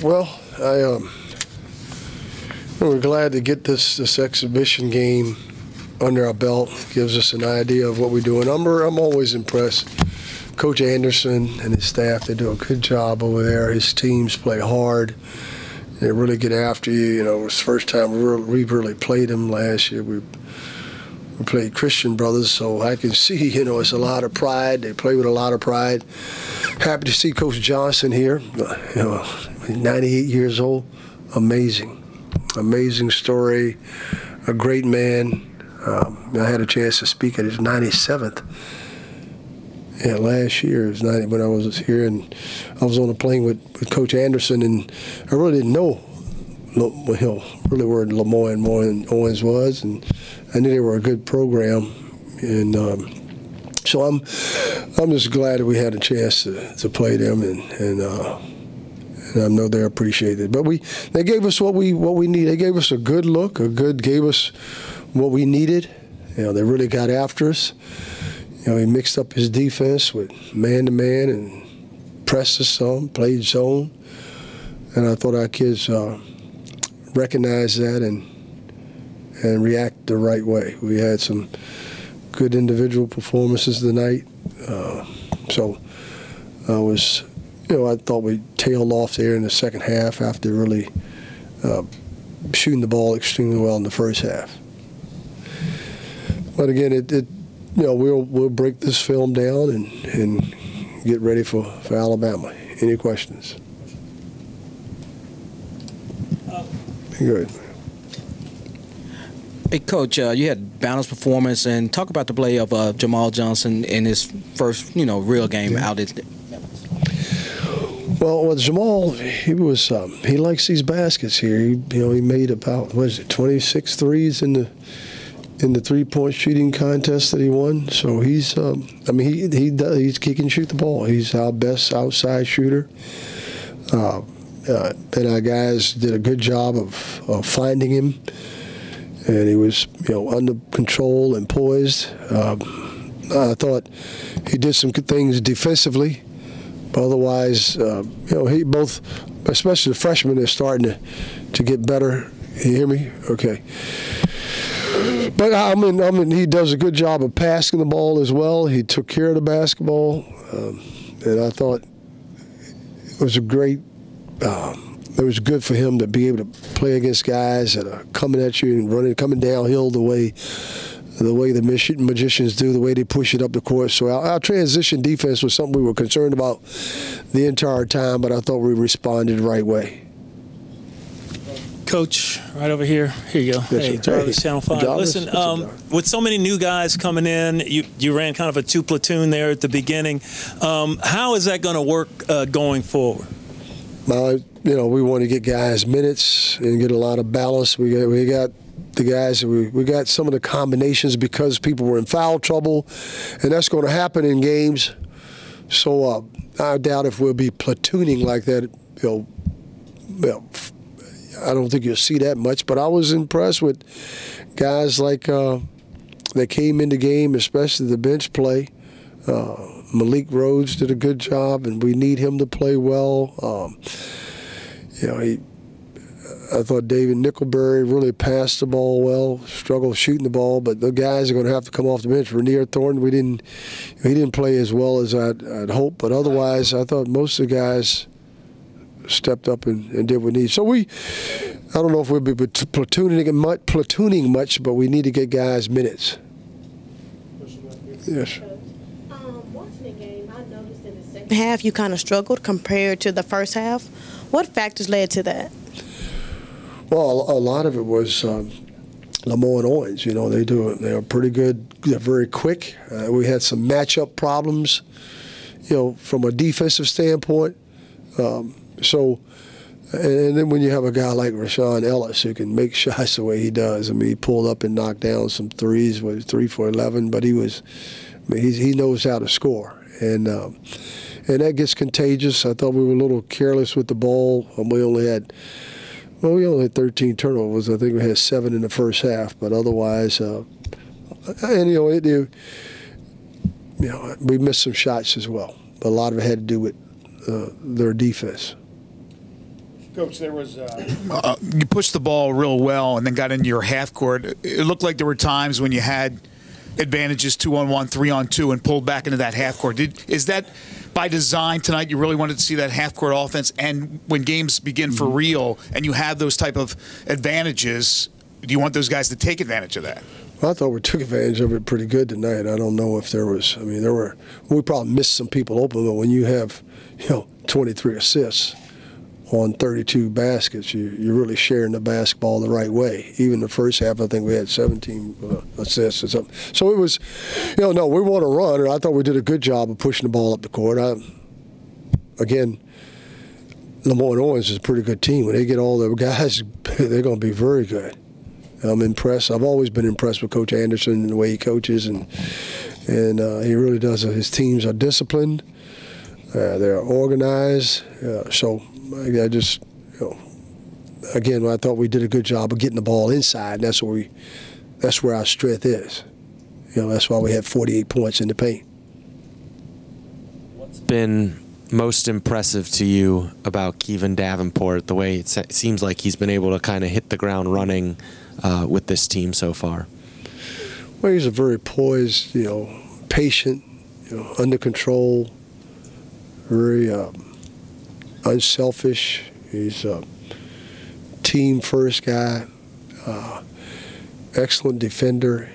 Well, we're glad to get this exhibition game under our belt. Gives us an idea of what we're doing. I'm always impressed. Coach Anderson and his staff, they do a good job over there. His teams play hard. They really get after you. You know, it was the first time we really played them last year. We played Christian brothers, so I can see, you know, it's a lot of pride. They play with a lot of pride. Happy to see Coach Johnson here. You know, 98 years old. Amazing. Amazing story. A great man. I had a chance to speak at his 97th. Yeah, last year, it was 90 when I was here, and I was on a plane with Coach Anderson, and I really didn't know, you know, really where LeMoyne-Owen was, and I knew they were a good program, and so I'm just glad that we had a chance to play them, and I know they're appreciated. But they gave us what we need. They gave us a good look, gave us what we needed. You know, they really got after us. You know, he mixed up his defense with man-to-man and pressed us some, played zone. And I thought our kids recognized that and react the right way. We had some good individual performances tonight. So I thought we tailed off there in the second half after really shooting the ball extremely well in the first half. But again, you know, we'll break this film down and get ready for Alabama. Any questions? Good. Hey, Coach, you had balanced performance, and talk about the play of Jamal Johnson in his first, you know, real game out at Well, with Jamal, he likes these baskets here. He made about 26 threes in the three-point shooting contest that he won. So he's he can shoot the ball. He's our best outside shooter. And our guys did a good job of finding him. And he was, you know, under control and poised. I thought he did some good things defensively. But otherwise, you know, especially the freshmen, are starting to get better. You hear me? Okay. But I mean, he does a good job of passing the ball as well. He took care of the basketball, and I thought it was it was good for him to be able to play against guys that are coming at you and coming downhill the way the magicians do, the way they push it up the court. So our transition defense was something we were concerned about the entire time, but I thought we responded the right way. Coach, right over here. Here you go. Yes, hey, Jarvis, Channel 5. Jarvis, listen, with so many new guys coming in, you ran kind of a two-platoon there at the beginning. How is that going to work going forward? Well, you know, we want to get guys minutes and get a lot of balance. We got the guys. We got some of the combinations because people were in foul trouble, and that's going to happen in games. So I doubt if we'll be platooning like that. You know, I don't think you'll see that much. But I was impressed with guys like that came in the game, especially the bench play. Malik Rhodes did a good job, and we need him to play well. You know, I thought David Nickelberry really passed the ball well, struggled shooting the ball, but the guys are going to have to come off the bench. Rainier Thornton, he didn't play as well as I'd hoped, but otherwise I thought most of the guys stepped up and did what we need. So I don't know if we'll be platooning much, but we need to get guys minutes. Yes. Watching the game, I noticed in the second half you kind of struggled compared to the first half. What factors led to that? Well, a lot of it was LeMoyne-Owens. You know, they're pretty good. They're very quick. We had some matchup problems, you know, from a defensive standpoint. And then when you have a guy like Rashawn Ellis who can make shots the way he does, I mean, he pulled up and knocked down some threes, 3 for 11, but he knows how to score, and that gets contagious. I thought we were a little careless with the ball. We only had 13 turnovers. I think we had 7 in the first half, but otherwise, we missed some shots as well. But a lot of it had to do with their defense. Coach, there was you pushed the ball real well and then got into your half court. It looked like there were times when you had advantages 2-on-1, 3-on-2, and pulled back into that half court. Is that by design tonight? You really wanted to see that half court offense, and when games begin for real and you have those type of advantages, do you want those guys to take advantage of that? Well, I thought we took advantage of it pretty good tonight. I don't know if there was. I mean, we probably missed some people open, but when you have 23 assists on 32 baskets, you're really sharing the basketball the right way. Even the first half, I think we had 17 assists or something. So it was, no, we want to run, and I thought we did a good job of pushing the ball up the court. Again, LeMoyne-Owen is a pretty good team. When they get all the guys, they're going to be very good. I'm impressed. I've always been impressed with Coach Anderson and the way he coaches, and he really does. His teams are disciplined. They're organized. So I just, again, I thought we did a good job of getting the ball inside. And that's where our strength is. That's why we had 48 points in the paint. What's been most impressive to you about Kevin Davenport, the way it seems like he's been able to kind of hit the ground running with this team so far? Well, he's a very poised, patient, under control, very unselfish. He's a team-first guy, excellent defender.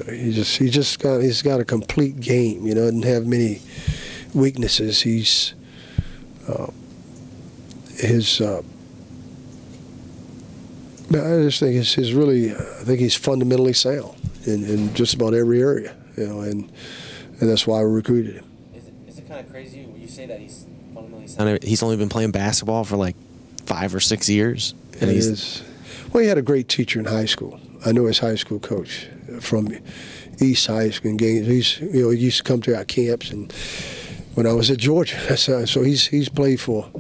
He's got a complete game. Doesn't have many weaknesses. I just think I think he's fundamentally sound in just about every area, and that's why we recruited him. Is it kind of crazy when you say that he's fundamentally sound? He's only been playing basketball for like 5 or 6 years. And well, he had a great teacher in high school. I know his high school coach from East High School. He used to come to our camps, and when I was at Georgia, so he's played for.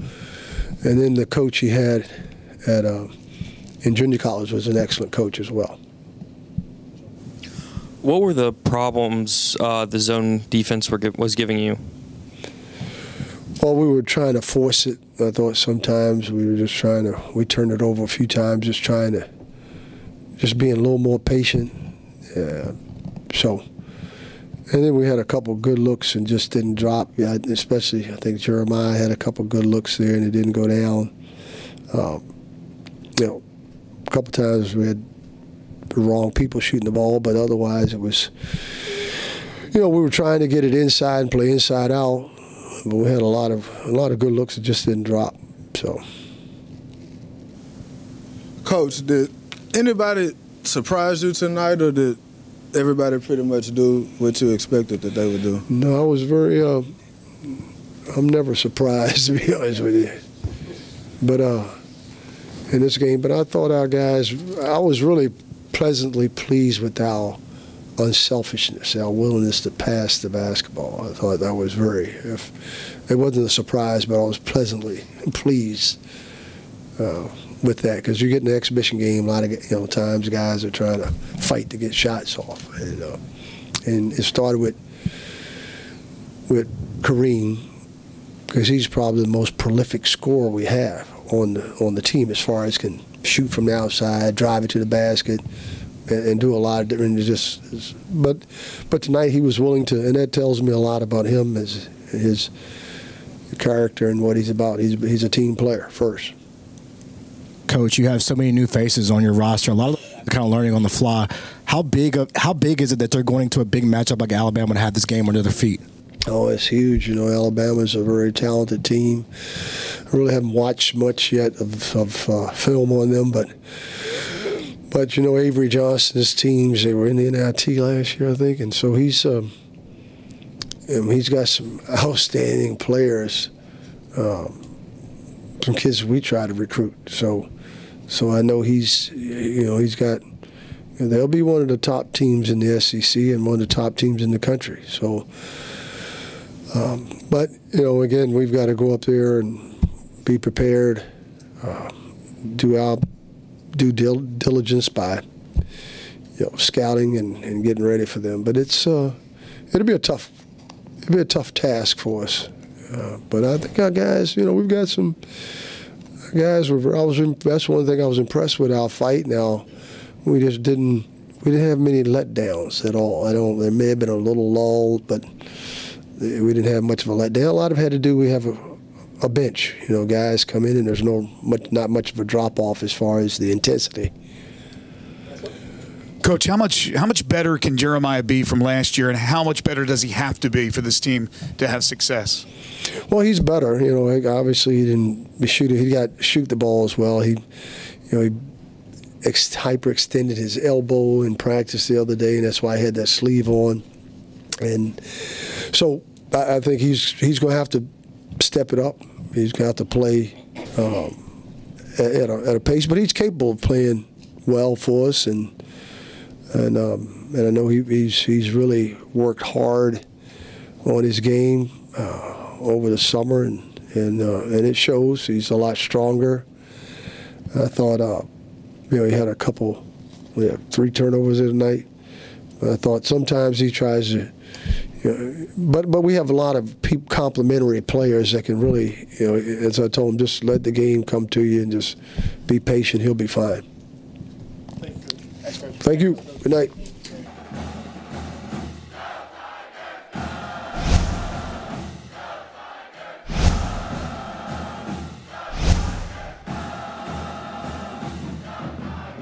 And then the coach he had in junior college was an excellent coach as well. What were the problems the zone defense was giving you? Well, we were trying to force it. I thought sometimes we were we turned it over a few times, just being a little more patient. And then we had a couple good looks and just didn't drop. Yeah, especially I think Jeremiah had a couple good looks there and it didn't go down. A couple times we had the wrong people shooting the ball, but otherwise it was, we were trying to get it inside and play inside out, but we had a lot of good looks that just didn't drop. So, Coach, did anybody surprise you tonight, or did everybody pretty much do what you expected that they would do? No, I was very. I'm never surprised, to be honest with you. But in this game, I thought our guys. I was really pleasantly pleased with our unselfishness, our willingness to pass the basketball. I thought that was it wasn't a surprise, but I was pleasantly pleased with that, because you get in an exhibition game, a lot of times guys are trying to fight to get shots off, and it started with Kareem, because he's probably the most prolific scorer we have on the team as far as can shoot from the outside, drive it to the basket, and do a lot of different. But tonight he was willing to, and that tells me a lot about him, as his character and what he's about. He's a team player first. Coach, you have so many new faces on your roster. A lot of them are kind of learning on the fly. How big is it that they're going to a big matchup like Alabama to have this game under their feet? Oh, it's huge. Alabama's a very talented team. I really haven't watched much yet of film on them, but Avery Johnson's teams, they were in the NIT last year, I think, and so he's got some outstanding players, some kids we try to recruit. So I know he's got. They'll be one of the top teams in the SEC and one of the top teams in the country. So. But again, we've got to go up there and be prepared, do our due diligence by, scouting and getting ready for them. But it'll be a tough task for us. But I think our guys, we've got some. guys were. That's one thing I was impressed with our fight. Now, we didn't have many letdowns at all. There may have been a little lull, but we didn't have much of a letdown. A lot of it had to do. We have a bench. Guys come in and there's not much of a drop off as far as the intensity. Coach, how much better can Jeremiah be from last year, and how much better does he have to be for this team to have success? Well, he's better. Obviously he didn't shoot the ball as well. He hyperextended his elbow in practice the other day, and that's why he had that sleeve on. And so I think he's going to have to step it up. He's going to have to play at a pace, but he's capable of playing well for us, and I know he's really worked hard on his game over the summer, and it shows. He's a lot stronger. I thought, he had we had 3 turnovers the other night. I thought sometimes he tries to, but we have a lot of complementary players that can really, as I told him, just let the game come to you and just be patient. He'll be fine. Thank you. Good night.